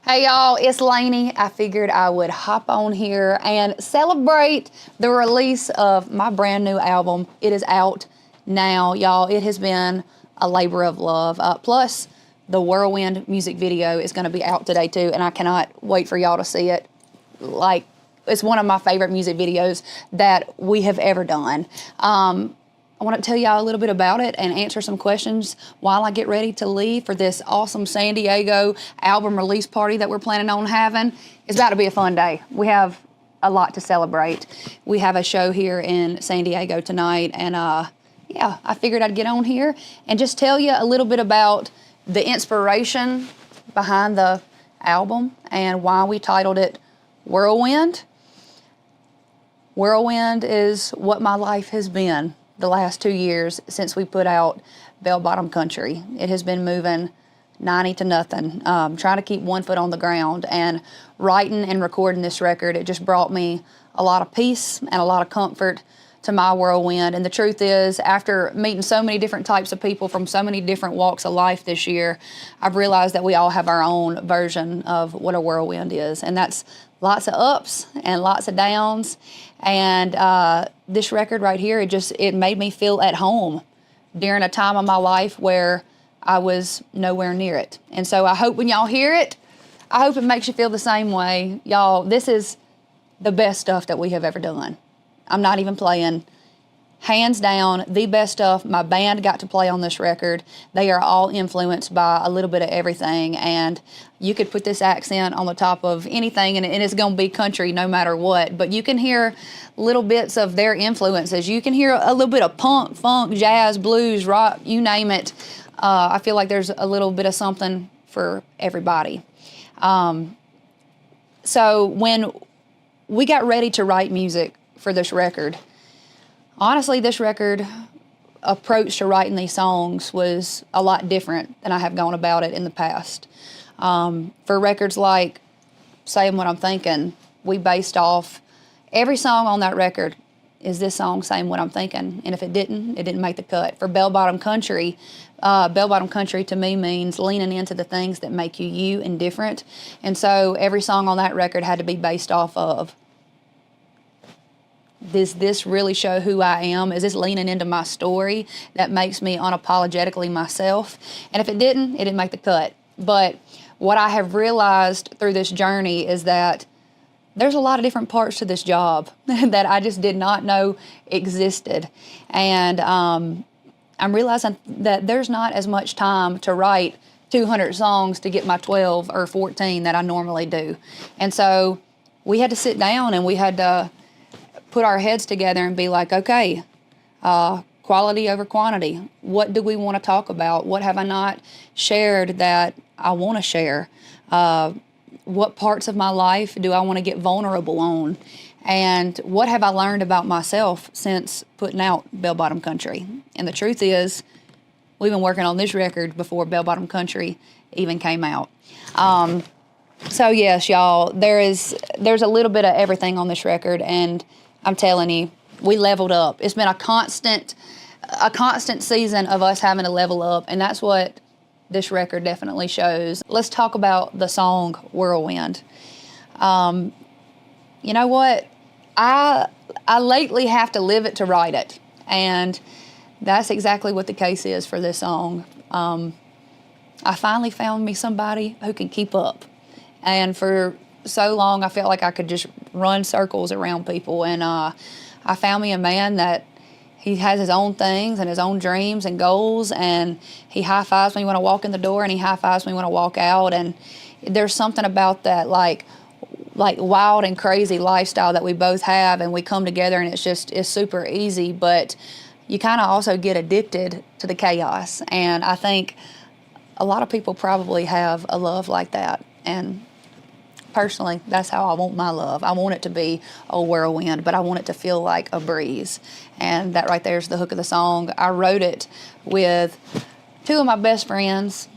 Hey y'all, it's Lainey. I figured I would hop on here and celebrate the release of my brand new album. It is out now, y'all. It has been a labor of love. Plus, the Whirlwind music video is going to be out today too, and I cannot wait for y'all to see it. Like, it's one of my favorite music videos that we have ever done. I want to tell y'all a little bit about it and answer some questions while I get ready to leave for this awesome San Diego album release party that we're planning on having. It's about to be a fun day. We have a lot to celebrate. We have a show here in San Diego tonight, and yeah, I figured I'd get on here and just tell you a little bit about the inspiration behind the album and why we titled it Whirlwind. Whirlwind is what my life has been the last 2 years since we put out Bell Bottom Country. It has been moving 90 to nothing, trying to keep one foot on the ground, and writing and recording this record, it just brought me a lot of peace and a lot of comfort to my whirlwind. And the truth is, after meeting so many different types of people from so many different walks of life this year, I've realized that we all have our own version of what a whirlwind is, and that's lots of ups and lots of downs. And this record right here, it made me feel at home during a time of my life where I was nowhere near it. And so I hope when y'all hear it, I hope it makes you feel the same way. Y'all, this is the best stuff that we have ever done. I'm not even playing. Hands down, the best stuff my band got to play on this record. They are all influenced by a little bit of everything, and you could put this accent on the top of anything, and it's going to be country no matter what. But you can hear little bits of their influences. You can hear a little bit of punk, funk, jazz, blues, rock, you name it. I feel like there's a little bit of something for everybody. So when we got ready to write music for this record, honestly, this record approach to writing these songs was a lot different than I have gone about it in the past. For records like Saying What I'm Thinking, we based off every song on that record. Is this song saying what I'm thinking? And if it didn't make the cut. For Bell Bottom Country to me means leaning into the things that make you you and different. And so every song on that record had to be based off of, does this really show who I am? Is this leaning into my story that makes me unapologetically myself? And if it didn't make the cut. But what I have realized through this journey is that there's a lot of different parts to this job that I just did not know existed. And I'm realizing that there's not as much time to write 200 songs to get my 12 or 14 that I normally do. And so we had to sit down and we had to put our heads together and be like, okay, quality over quantity. What do we want to talk about? What have I not shared that I want to share? What parts of my life do I want to get vulnerable on? And what have I learned about myself since putting out Bell Bottom Country? And the truth is, we've been working on this record before Bell Bottom Country even came out. So yes, y'all, there's a little bit of everything on this record, and I'm telling you, we leveled up. It's been a constant season of us having to level up, and that's what this record definitely shows. Let's talk about the song Whirlwind. You know what? I lately have to live it to write it, and that's exactly what the case is for this song. I finally found me somebody who can keep up, and for so long I felt like I could just run circles around people, and I found me a man that he has his own things and his own dreams and goals, and he high-fives me when I walk in the door and he high-fives me when I walk out. And there's something about that like wild and crazy lifestyle that we both have, and we come together and it's super easy, but you kind of also get addicted to the chaos. And I think a lot of people probably have a love like that, and personally, that's how I want my love. I want it to be a whirlwind, but I want it to feel like a breeze. And that right there is the hook of the song. I wrote it with two of my best friends,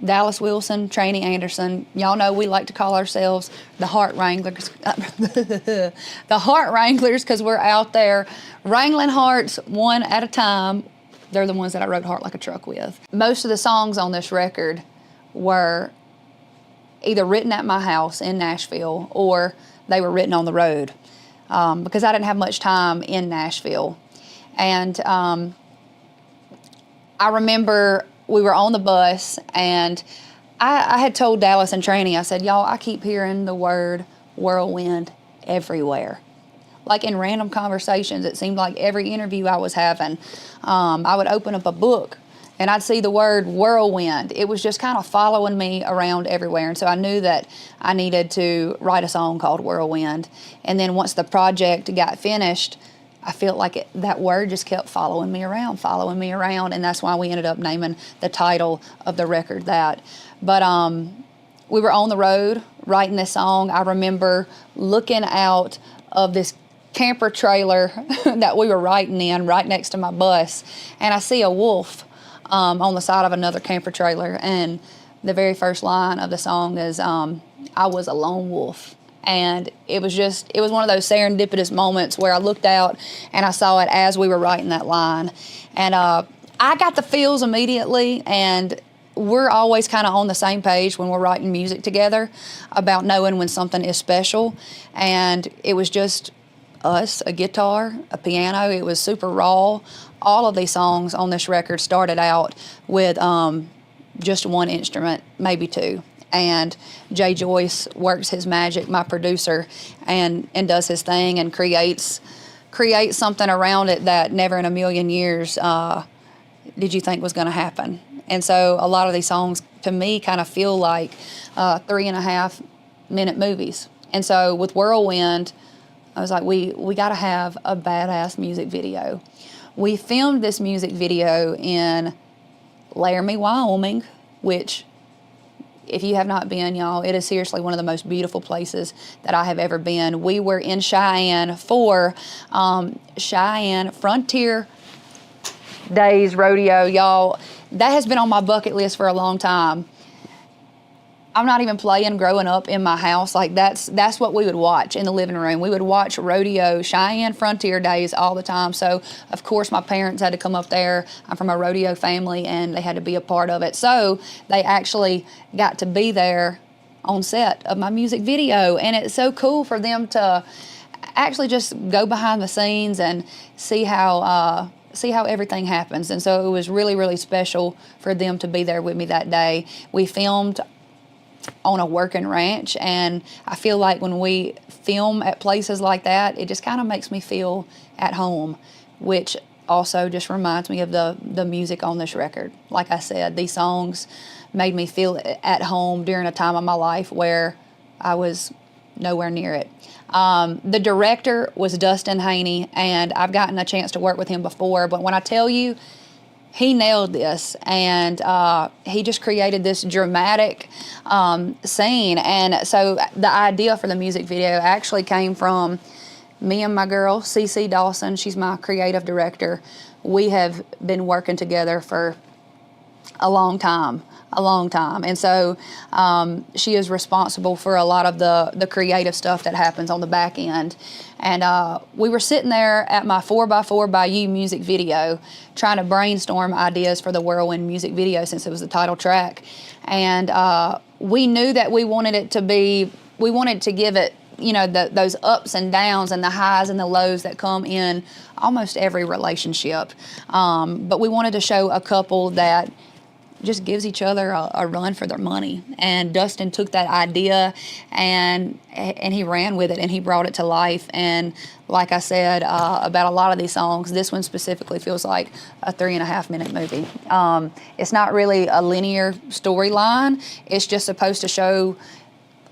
Dallas Wilson, Traney Anderson. Y'all know we like to call ourselves the Heart Wranglers. The Heart Wranglers, because we're out there wrangling hearts one at a time. They're the ones that I wrote Heart Like a Truck with. Most of the songs on this record were either written at my house in Nashville or they were written on the road, because I didn't have much time in Nashville. And I remember we were on the bus, and I had told Dallas and Tranny, I said, y'all, I keep hearing the word whirlwind everywhere. Like in random conversations, it seemed like every interview I was having, I would open up a book and I'd see the word whirlwind. It was just kind of following me around everywhere. And so I knew that I needed to write a song called Whirlwind. And then once the project got finished, I felt like that word just kept following me around. And that's why we ended up naming the title of the record that. But we were on the road writing this song. I remember looking out of this camper trailer that we were writing in right next to my bus, and I see a wolf on the side of another camper trailer, and the very first line of the song is I was a lone wolf. And it was one of those serendipitous moments where I looked out and I saw it as we were writing that line, and I got the feels immediately. And we're always kind of on the same page when we're writing music together about knowing when something is special. And it was just us, a guitar, a piano. It was super raw. All of these songs on this record started out with just one instrument, maybe two. And Jay Joyce works his magic, my producer, and does his thing and creates something around it that never in a million years did you think was going to happen. And so a lot of these songs, to me, kind of feel like 3.5-minute movies. And so with Whirlwind, I was like, we got to have a badass music video. We filmed this music video in Laramie, Wyoming, which, if you have not been, y'all, it is seriously one of the most beautiful places that I have ever been. We were in Cheyenne for Cheyenne Frontier Days Rodeo, y'all. That has been on my bucket list for a long time. I'm not even playing growing up in my house. Like that's what we would watch in the living room. We would watch rodeo, Cheyenne Frontier Days all the time. So of course my parents had to come up there. I'm from a rodeo family and they had to be a part of it. So they actually got to be there on set of my music video. And it's so cool for them to actually just go behind the scenes and see how everything happens. And so it was really, really special for them to be there with me that day. We filmed on a working ranch, and I feel like when we film at places like that, it just kind of makes me feel at home, which also just reminds me of the music on this record. Like I said, these songs made me feel at home during a time of my life where I was nowhere near it. The director was Dustin Haney, and I've gotten a chance to work with him before, but when I tell you, he nailed this, and he just created this dramatic scene. And so the idea for the music video actually came from me and my girl, CC Dawson. She's my creative director. We have been working together for a long time. And so she is responsible for a lot of the creative stuff that happens on the back end. And we were sitting there at my 4x4 by You music video trying to brainstorm ideas for the Whirlwind music video since it was the title track. And we knew that we wanted to give it, you know, those ups and downs and the highs and the lows that come in almost every relationship. But we wanted to show a couple that just gives each other a run for their money. And Dustin took that idea and he ran with it and he brought it to life. And like I said about a lot of these songs, this one specifically feels like a 3.5-minute movie. It's not really a linear storyline. It's just supposed to show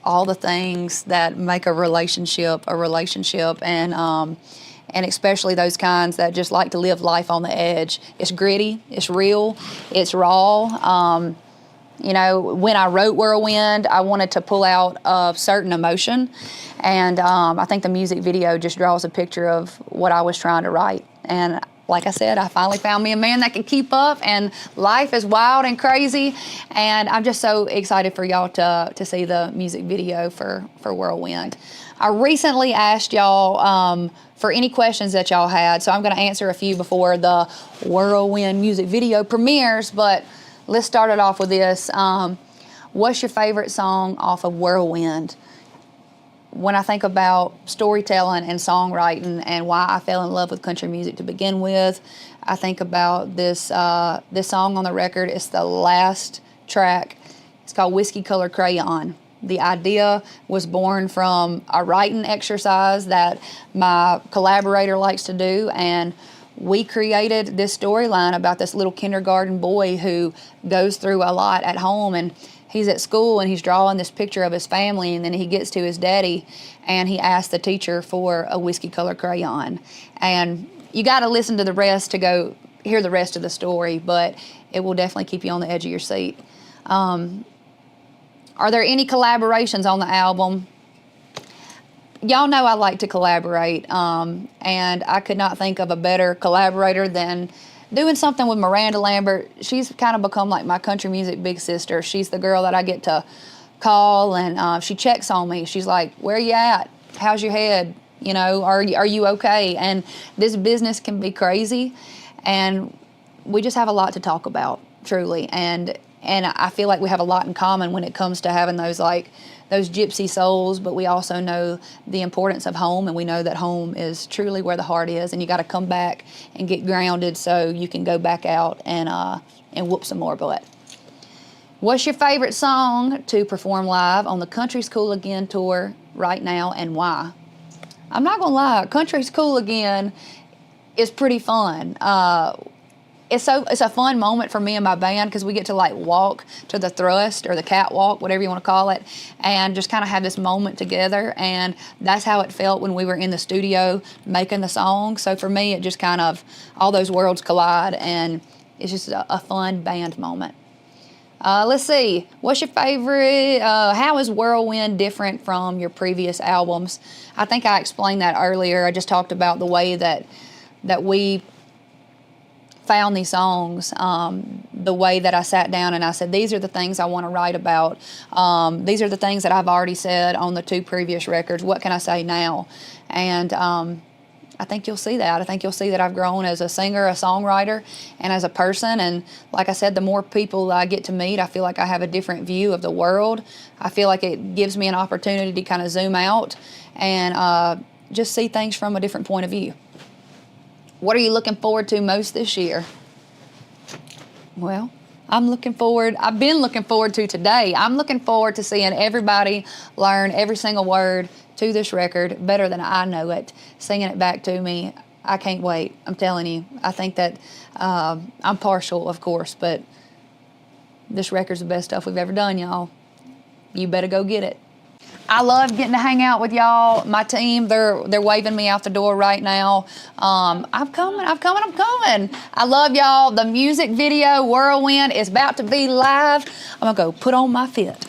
all the things that make a relationship, and especially those kinds that just like to live life on the edge. It's gritty, it's real, it's raw. You know, when I wrote Whirlwind, I wanted to pull out a certain emotion, and I think the music video just draws a picture of what I was trying to write. And like I said, I finally found me a man that can keep up, and life is wild and crazy, and I'm just so excited for y'all to see the music video for Whirlwind. I recently asked y'all for any questions that y'all had, so I'm going to answer a few before the Whirlwind music video premieres, but let's start it off with this. What's your favorite song off of Whirlwind? When I think about storytelling and songwriting and why I fell in love with country music to begin with, I think about this this song on the record. It's the last track. It's called Whiskey Colored Crayon. The idea was born from a writing exercise that my collaborator likes to do, and we created this storyline about this little kindergarten boy who goes through a lot at home, and he's at school and he's drawing this picture of his family, and then he gets to his daddy and he asks the teacher for a whiskey colored crayon. And you got to listen to the rest to go hear the rest of the story, but it will definitely keep you on the edge of your seat. Are there any collaborations on the album? Y'all know I like to collaborate, and I could not think of a better collaborator than doing something with Miranda Lambert. She's kind of become like my country music big sister. She's the girl that I get to call, and she checks on me. She's like, "Where you at? How's your head? You know, are you okay?" And this business can be crazy, and we just have a lot to talk about, truly. And I feel like we have a lot in common when it comes to having those gypsy souls, but we also know the importance of home, and we know that home is truly where the heart is, and you got to come back and get grounded so you can go back out and whoop some more butt. What's your favorite song to perform live on the Country's Cool Again tour right now, and why? I'm not gonna lie, Country's Cool Again is pretty fun. It's a fun moment for me and my band because we get to like walk to the thrust or the catwalk, whatever you want to call it, and just kind of have this moment together. And that's how it felt when we were in the studio making the song. So for me, it just kind of, all those worlds collide, and it's just a fun band moment. Let's see, what's your favorite, how is Whirlwind different from your previous albums? I think I explained that earlier. I just talked about the way that we found these songs, the way that I sat down and I said, these are the things I want to write about. These are the things that I've already said on the 2 previous records. What can I say now? And I think you'll see that. I think you'll see that I've grown as a singer, a songwriter, and as a person. And like I said, the more people I get to meet, I feel like I have a different view of the world. I feel like it gives me an opportunity to kind of zoom out and just see things from a different point of view. What are you looking forward to most this year? Well, I've been looking forward to today. I'm looking forward to seeing everybody learn every single word to this record better than I know it, singing it back to me. I can't wait. I'm telling you. I think that I'm partial, of course, but this record's the best stuff we've ever done, y'all. You better go get it. I love getting to hang out with y'all. My team, they're waving me out the door right now. I'm coming. I love y'all. The music video, Whirlwind, is about to be live. I'm going to go put on my fit.